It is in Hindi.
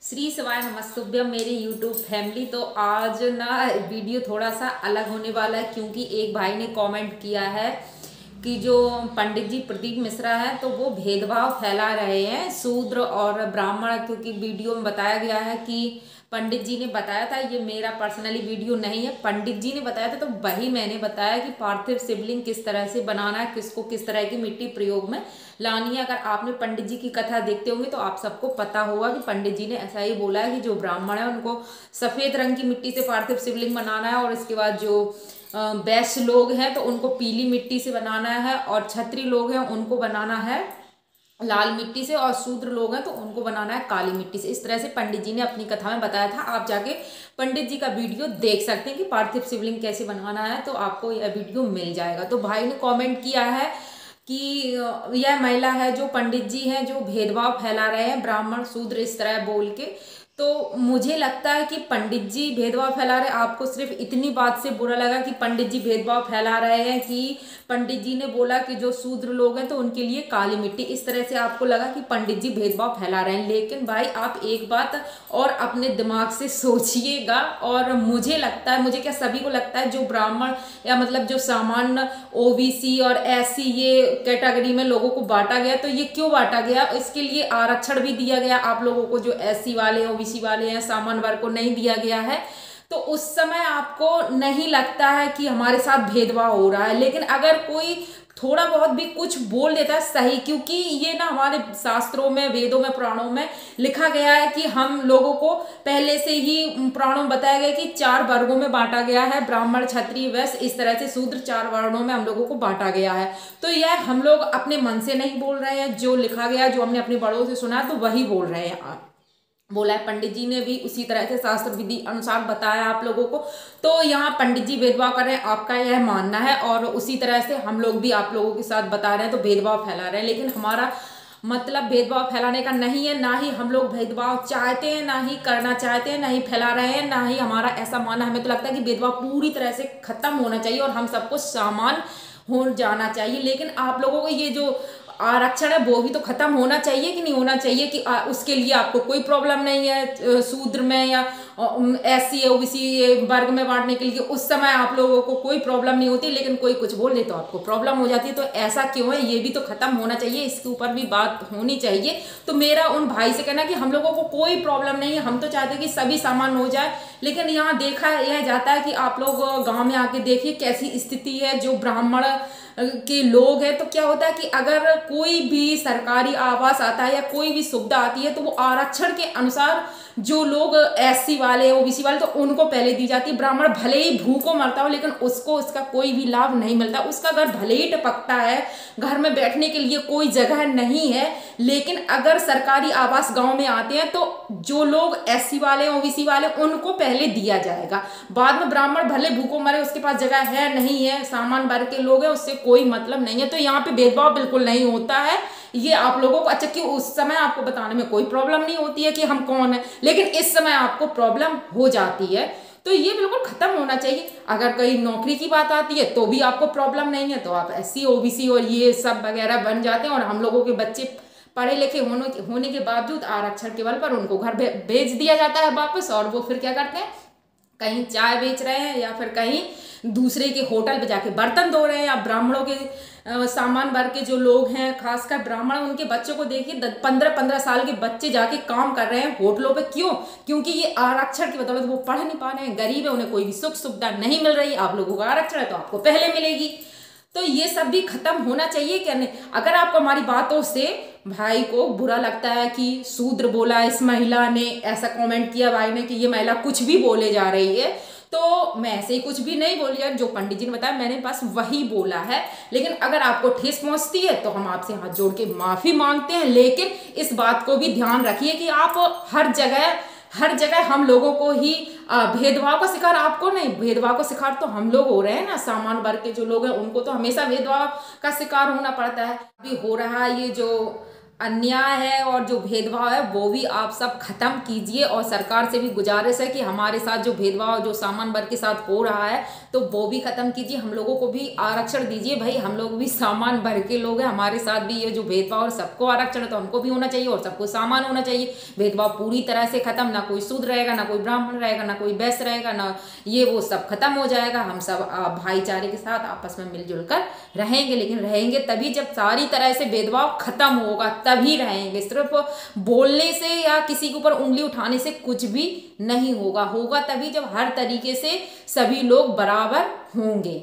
श्री शिवाय नमस्तुभ्यम मेरे यूट्यूब फैमिली। तो आज ना वीडियो थोड़ा सा अलग होने वाला है क्योंकि एक भाई ने कमेंट किया है कि जो पंडित जी प्रदीप मिश्रा है तो वो भेदभाव फैला रहे हैं शूद्र और ब्राह्मण। क्योंकि वीडियो में बताया गया है कि पंडित जी ने बताया था, ये मेरा पर्सनली वीडियो नहीं है, पंडित जी ने बताया था, तो वही मैंने बताया कि पार्थिव शिवलिंग किस तरह से बनाना है, किसको किस तरह की मिट्टी प्रयोग में लानी है। अगर आपने पंडित जी की कथा देखते होंगे तो आप सबको पता होगा कि पंडित जी ने ऐसा ही बोला है कि जो ब्राह्मण है उनको सफेद रंग की मिट्टी से पार्थिव शिवलिंग बनाना है, और इसके बाद जो वैश्य लोग हैं तो उनको पीली मिट्टी से बनाना है, और क्षत्रिय लोग हैं उनको बनाना है लाल मिट्टी से, और शूद्र लोग हैं तो उनको बनाना है काली मिट्टी से। इस तरह से पंडित जी ने अपनी कथा में बताया था। आप जाके पंडित जी का वीडियो देख सकते हैं कि पार्थिव शिवलिंग कैसे बनाना है, तो आपको यह वीडियो मिल जाएगा। तो भाई ने कमेंट किया है कि यह महिला है जो पंडित जी हैं जो भेदभाव फैला रहे हैं ब्राह्मण शूद्र इस तरह बोल के। तो मुझे लगता है कि पंडित जी भेदभाव फैला रहे हैं। आपको सिर्फ इतनी बात से बुरा लगा कि पंडित जी भेदभाव फैला रहे हैं कि पंडित जी ने बोला कि जो शूद्र लोग हैं तो उनके लिए काली मिट्टी, इस तरह से आपको लगा कि पंडित जी भेदभाव फैला रहे हैं। लेकिन भाई आप एक बात और अपने दिमाग से सोचिएगा, और मुझे लगता है, मुझे क्या सभी को लगता है, जो ब्राह्मण या मतलब जो सामान्य ओबीसी और एससी ये कैटेगरी में लोगों को बांटा गया, तो ये क्यों बांटा गया, इसके लिए आरक्षण भी दिया गया आप लोगों को। जो एससी वाले ओबीसी वाले हैं सामान्य वर्ग को नहीं दिया गया है। तो उस समय आपको नहीं लगता है कि हमारे साथ भेदभाव हो रहा है। लेकिन अगर कोई थोड़ा बहुत भी कुछ बोल देता है सही, क्योंकि ये ना हमारे शास्त्रों में वेदों में पुराणों में लिखा गया है कि हम लोगों को पहले से ही पुराणों में बताया गया कि 4 वर्गों में बांटा गया है, ब्राह्मण क्षत्रिय वैश्य, इस तरह से शूद्र 4 वर्णों में हम लोगों को बांटा गया है। तो यह हम लोग अपने मन से नहीं बोल रहे हैं, जो लिखा गया जो हमने अपने बड़ों से सुना तो वही बोल रहे हैं, बोला है। पंडित जी ने भी उसी तरह से शास्त्र विधि अनुसार बताया आप लोगों को। तो यहाँ पंडित जी भेदभाव कर रहे हैं, आपका यह मानना है, और उसी तरह से हम लोग भी आप लोगों के साथ बता रहे हैं, तो भेदभाव फैला रहे हैं। लेकिन हमारा मतलब भेदभाव फैलाने का नहीं है, ना ही हम लोग भेदभाव चाहते हैं, ना ही करना चाहते हैं, ना ही फैला रहे हैं, ना ही हमारा ऐसा मानना। हमें तो लगता है कि भेदभाव पूरी तरह से खत्म होना चाहिए और हम सबको समान हो जाना चाहिए। लेकिन आप लोगों को ये जो आरक्षण है वो भी तो खत्म होना चाहिए कि नहीं होना चाहिए, कि उसके लिए आपको कोई प्रॉब्लम नहीं है शूद्र में या एससी ओबीसी वर्ग में बांटने के लिए। उस समय आप लोगों को कोई प्रॉब्लम नहीं होती, लेकिन कोई कुछ बोल दे तो आपको प्रॉब्लम हो जाती है। तो ऐसा क्यों है, ये भी तो खत्म होना चाहिए, इसके ऊपर भी बात होनी चाहिए। तो मेरा उन भाई से कहना कि हम लोगों को कोई प्रॉब्लम नहीं है, हम तो चाहते हैं कि सभी सामान हो जाए। लेकिन यहाँ देखा यह जाता है कि आप लोग गाँव में आके देखिए कैसी स्थिति है। जो ब्राह्मण के लोग हैं तो क्या होता है कि अगर कोई भी सरकारी आवास आता है या कोई भी सुविधा आती है तो वो आरक्षण के अनुसार जो लोग एससी वाले ओबीसी वाले तो उनको पहले दी जाती है। ब्राह्मण भले ही भूखों मरता हो लेकिन उसको उसका कोई भी लाभ नहीं मिलता। उसका घर भले ही टपकता है, घर में बैठने के लिए कोई जगह नहीं है, लेकिन अगर सरकारी आवास गांव में आते हैं तो जो लोग एससी वाले ओबीसी वाले उनको पहले दिया जाएगा। बाद में ब्राह्मण भले भूखों मरे, उसके पास जगह है नहीं है, सामान वर्ग के लोग हैं, उससे कोई मतलब नहीं है। तो यहाँ पे भेदभाव बिल्कुल नहीं होता है। ये आप लोगों को अच्छा कि उस समय आपको बताने में कोई प्रॉब्लम नहीं होती है कि हम कौन है, लेकिन इस समय आपको प्रॉब्लम हो जाती है। तो ये बिल्कुल खत्म होना चाहिए। अगर कहीं नौकरी की बात आती है तो भी आपको प्रॉब्लम नहीं है, तो आप एससी ओबीसी और ये सब वगैरह बन जाते हैं, और हम लोगों के बच्चे पढ़े लिखे होने के बावजूद आरक्षण के बल पर उनको घर भेज दिया जाता है वापस, और वो फिर क्या करते हैं, कहीं चाय बेच रहे हैं या फिर कहीं दूसरे के होटल पे जाके बर्तन धो रहे हैं। या ब्राह्मणों के सामान वर्ग के जो लोग हैं खासकर ब्राह्मण, उनके बच्चों को देखिए 15-15 साल के बच्चे जाके काम कर रहे हैं होटलों पे। क्यों? क्योंकि ये आरक्षण की बदौलत वो पढ़ नहीं पा रहे हैं, गरीब है, उन्हें कोई भी सुख सुविधा नहीं मिल रही। आप लोगों का आरक्षण है तो आपको पहले मिलेगी। तो ये सब भी खत्म होना चाहिए क्या नहीं। अगर आपको हमारी बातों से भाई को बुरा लगता है कि शूद्र बोला, इस महिला ने ऐसा कमेंट किया भाई ने कि ये महिला कुछ भी बोले जा रही है, तो मैं ऐसे ही कुछ भी नहीं बोली यार, जो पंडित जी ने बताया मैंने बस वही बोला है। लेकिन अगर आपको ठेस पहुंचती है तो हम आपसे हाथ जोड़ के माफी मांगते हैं। लेकिन इस बात को भी ध्यान रखिए कि आप हर जगह हम लोगों को ही भेदभाव का शिकार, आपको नहीं, भेदभाव का शिकार तो हम लोग हो रहे हैं ना। सामान्य वर्ग के जो लोग हैं उनको तो हमेशा भेदभाव का शिकार होना पड़ता है। अभी हो रहा है ये जो अन्याय है और जो भेदभाव है वो भी आप सब खत्म कीजिए। और सरकार से भी गुजारिश है कि हमारे साथ जो भेदभाव जो सामान्य वर्ग के साथ हो रहा है तो वो भी खत्म कीजिए, हम लोगों को भी आरक्षण दीजिए। भाई हम लोग भी सामान्य वर्ग के लोग हैं, हमारे साथ भी ये जो भेदभाव और सबको आरक्षण है तो हमको भी होना चाहिए और सबको समान होना चाहिए। भेदभाव पूरी तरह से खत्म, ना कोई शूद्र रहेगा, ना कोई ब्राह्मण रहेगा, ना कोई वैश्य रहेगा, ना ये वो, सब खत्म हो जाएगा। हम सब भाईचारे के साथ आपस में मिलजुल कर रहेंगे, लेकिन रहेंगे तभी जब सारी तरह से भेदभाव खत्म होगा, तभी रहेंगे। सिर्फ बोलने से या किसी के ऊपर उंगली उठाने से कुछ भी नहीं होगा, होगा तभी जब हर तरीके से सभी लोग बराबर होंगे।